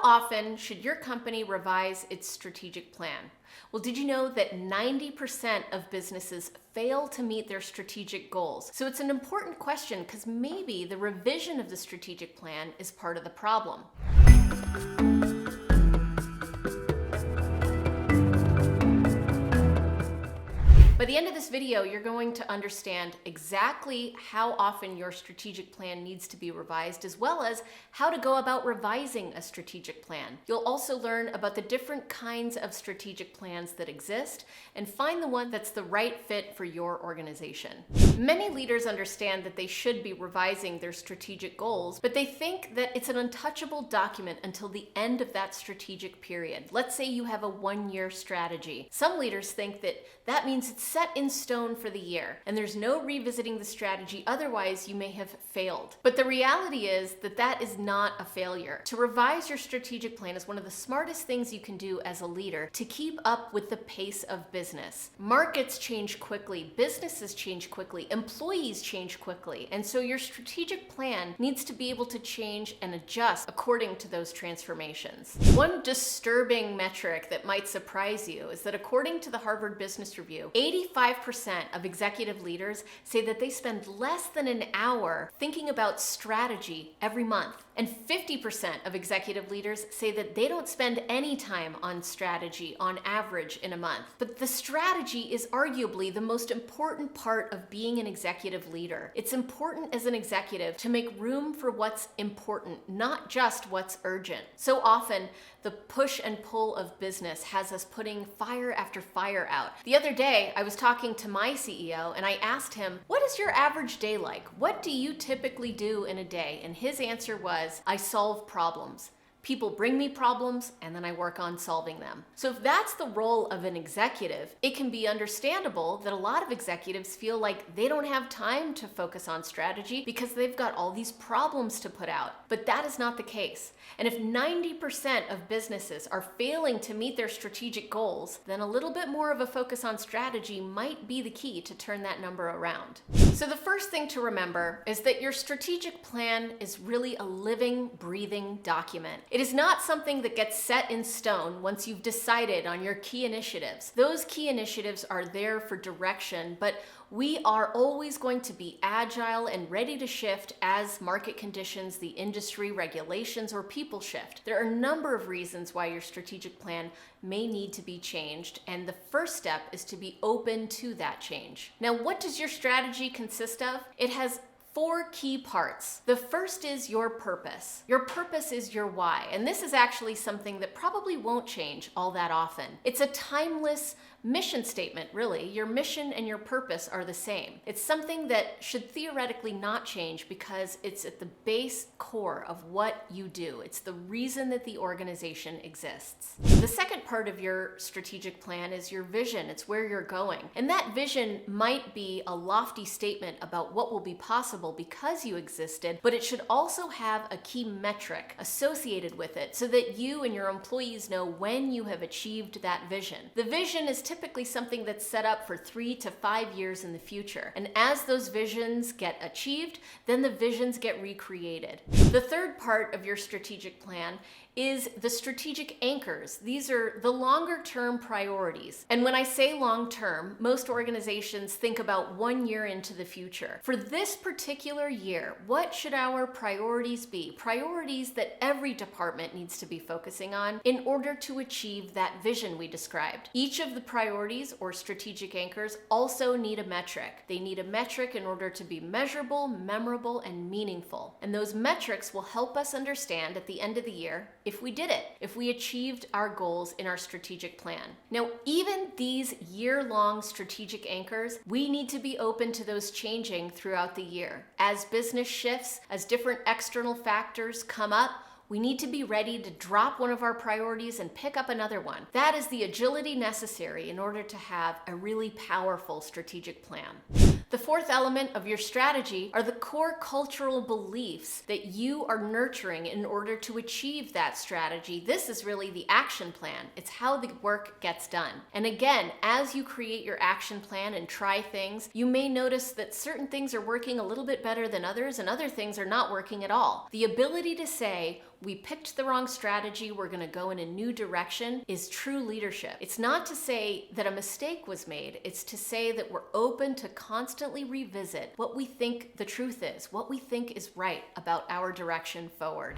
often should your company revise its strategic plan? Well, did you know that 90% of businesses fail to meet their strategic goals? So it's an important question because maybe the revision of the strategic plan is part of the problem. By the end of this video, you're going to understand exactly how often your strategic plan needs to be revised, as well as how to go about revising a strategic plan. You'll also learn about the different kinds of strategic plans that exist and find the one that's the right fit for your organization. Many leaders understand that they should be revising their strategic goals, but they think that it's an untouchable document until the end of that strategic period. Let's say you have a one-year strategy. Some leaders think that that means it's set in stone for the year, and there's no revisiting the strategy, otherwise you may have failed. But the reality is that that is not a failure. To revise your strategic plan is one of the smartest things you can do as a leader to keep up with the pace of business. Markets change quickly, businesses change quickly, employees change quickly, and so your strategic plan needs to be able to change and adjust according to those transformations. One disturbing metric that might surprise you is that according to the Harvard Business Review, 85% of executive leaders say that they spend less than an hour thinking about strategy every month. And 50% of executive leaders say that they don't spend any time on strategy on average in a month. But the strategy is arguably the most important part of being an executive leader. It's important as an executive to make room for what's important, not just what's urgent. So often, the push and pull of business has us putting fire after fire out. The other day, I was talking to my CEO and I asked him, "What is your average day like? What do you typically do in a day?" And his answer was, "I solve problems. People bring me problems and then I work on solving them." So if that's the role of an executive, it can be understandable that a lot of executives feel like they don't have time to focus on strategy because they've got all these problems to put out. But that is not the case. And if 90% of businesses are failing to meet their strategic goals, then a little bit more of a focus on strategy might be the key to turn that number around. So the first thing to remember is that your strategic plan is really a living, breathing document. It is not something that gets set in stone once you've decided on your key initiatives. Those key initiatives are there for direction, but we are always going to be agile and ready to shift as market conditions, the industry, regulations, or people shift. There are a number of reasons why your strategic plan may need to be changed, and the first step is to be open to that change. Now, what does your strategy consist of? It has 4 key parts. The first is your purpose. Your purpose is your why, and this is actually something that probably won't change all that often. It's a timeless mission statement, really. Your mission and your purpose are the same. It's something that should theoretically not change because it's at the base core of what you do. It's the reason that the organization exists. The second part of your strategic plan is your vision. It's where you're going. And that vision might be a lofty statement about what will be possible because you existed, but it should also have a key metric associated with it so that you and your employees know when you have achieved that vision. The vision is typically something that's set up for 3 to 5 years in the future. And as those visions get achieved, then the visions get recreated. The third part of your strategic plan is the strategic anchors. These are the longer term priorities. And when I say long term, most organizations think about 1 year into the future. For this particular year, what should our priorities be? Priorities that every department needs to be focusing on in order to achieve that vision we described. Each of the priorities or strategic anchors also need a metric. They need a metric in order to be measurable, memorable, and meaningful. And those metrics will help us understand at the end of the year if we did it, if we achieved our goals in our strategic plan. Now, even these year-long strategic anchors, we need to be open to those changing throughout the year. As business shifts, as different external factors come up, we need to be ready to drop one of our priorities and pick up another one. That is the agility necessary in order to have a really powerful strategic plan. The fourth element of your strategy are the core cultural beliefs that you are nurturing in order to achieve that strategy. This is really the action plan. It's how the work gets done. And again, as you create your action plan and try things, you may notice that certain things are working a little bit better than others and other things are not working at all. The ability to say, we picked the wrong strategy, we're going to go in a new direction, is true leadership. It's not to say that a mistake was made, it's to say that we're open to constantly revisit what we think the truth is, what we think is right about our direction forward.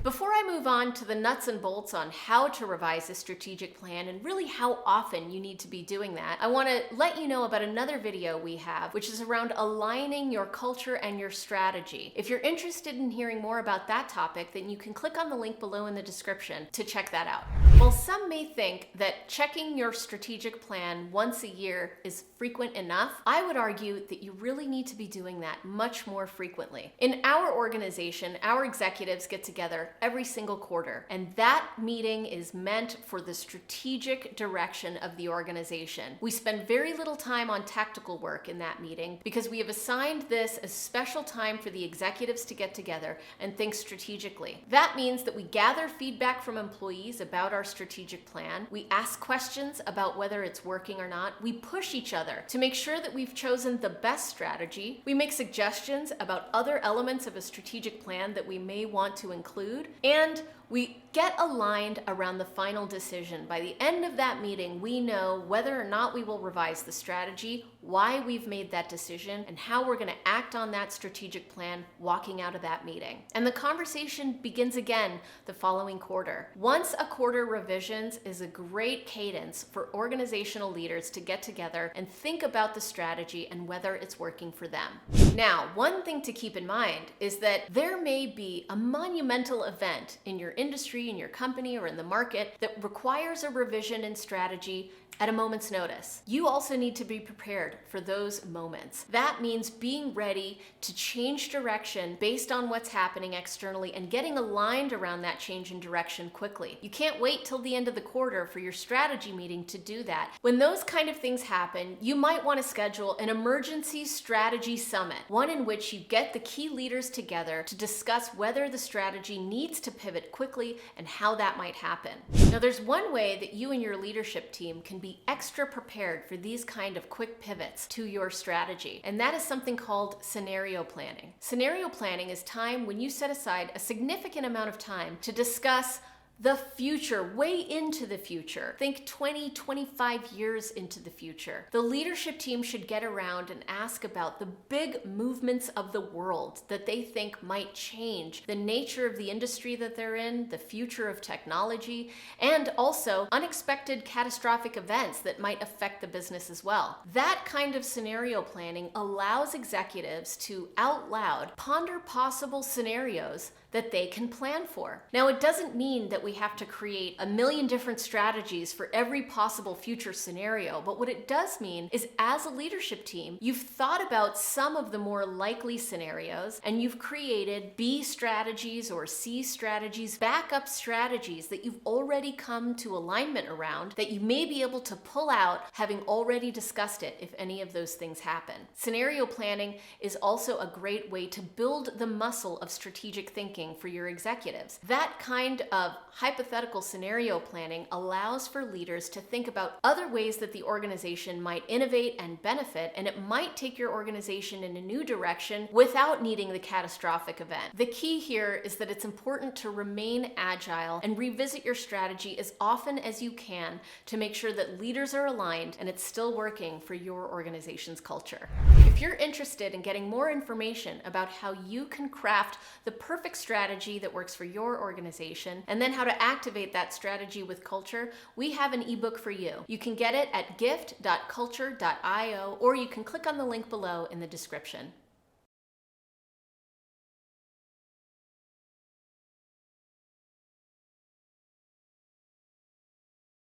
Before I move on to the nuts and bolts on how to revise a strategic plan and really how often you need to be doing that, I want to let you know about another video we have, which is around aligning your culture and your strategy. If you're interested in hearing more about that topic, then you can click on the link below in the description to check that out. While some may think that checking your strategic plan once a year is frequent enough, I would argue that you really need to be doing that much more frequently. In our organization, our executives get together every single quarter, and that meeting is meant for the strategic direction of the organization. We spend very little time on tactical work in that meeting because we have assigned this as special time for the executives to get together and think strategically. That means that we gather feedback from employees about our strategic plan, we ask questions about whether it's working or not, we push each other to make sure that we've chosen the best strategy, we make suggestions about other elements of a strategic plan that we may want to include, and we get aligned around the final decision. By the end of that meeting, we know whether or not we will revise the strategy, why we've made that decision, and how we're going to act on that strategic plan walking out of that meeting. And the conversation begins again the following quarter. Once a quarter revisions is a great cadence for organizational leaders to get together and think about the strategy and whether it's working for them. Now, one thing to keep in mind is that there may be a monumental event in your industry, in your company, or in the market that requires a revision in strategy at a moment's notice. You also need to be prepared for those moments. That means being ready to change direction based on what's happening externally and getting aligned around that change in direction quickly. You can't wait till the end of the quarter for your strategy meeting to do that. When those kind of things happen, you might want to schedule an emergency strategy summit, one in which you get the key leaders together to discuss whether the strategy needs to pivot quickly and how that might happen. Now, there's one way that you and your leadership team can be extra prepared for these kind of quick pivots to your strategy, and that is something called scenario planning. Scenario planning is time when you set aside a significant amount of time to discuss the future, way into the future. Think 20, 25 years into the future. The leadership team should get around and ask about the big movements of the world that they think might change the nature of the industry that they're in, the future of technology, and also unexpected catastrophic events that might affect the business as well. That kind of scenario planning allows executives to out loud ponder possible scenarios that they can plan for. Now, it doesn't mean that we have to create a million different strategies for every possible future scenario, but what it does mean is as a leadership team, you've thought about some of the more likely scenarios and you've created B strategies or C strategies, backup strategies that you've already come to alignment around that you may be able to pull out having already discussed it if any of those things happen. Scenario planning is also a great way to build the muscle of strategic thinking for your executives. That kind of hypothetical scenario planning allows for leaders to think about other ways that the organization might innovate and benefit, and it might take your organization in a new direction without needing the catastrophic event. The key here is that it's important to remain agile and revisit your strategy as often as you can to make sure that leaders are aligned and it's still working for your organization's culture. If you're interested in getting more information about how you can craft the perfect strategy that works for your organization and then how to activate that strategy with culture, we have an ebook for you. You can get it at gift.culture.io, or you can click on the link below in the description.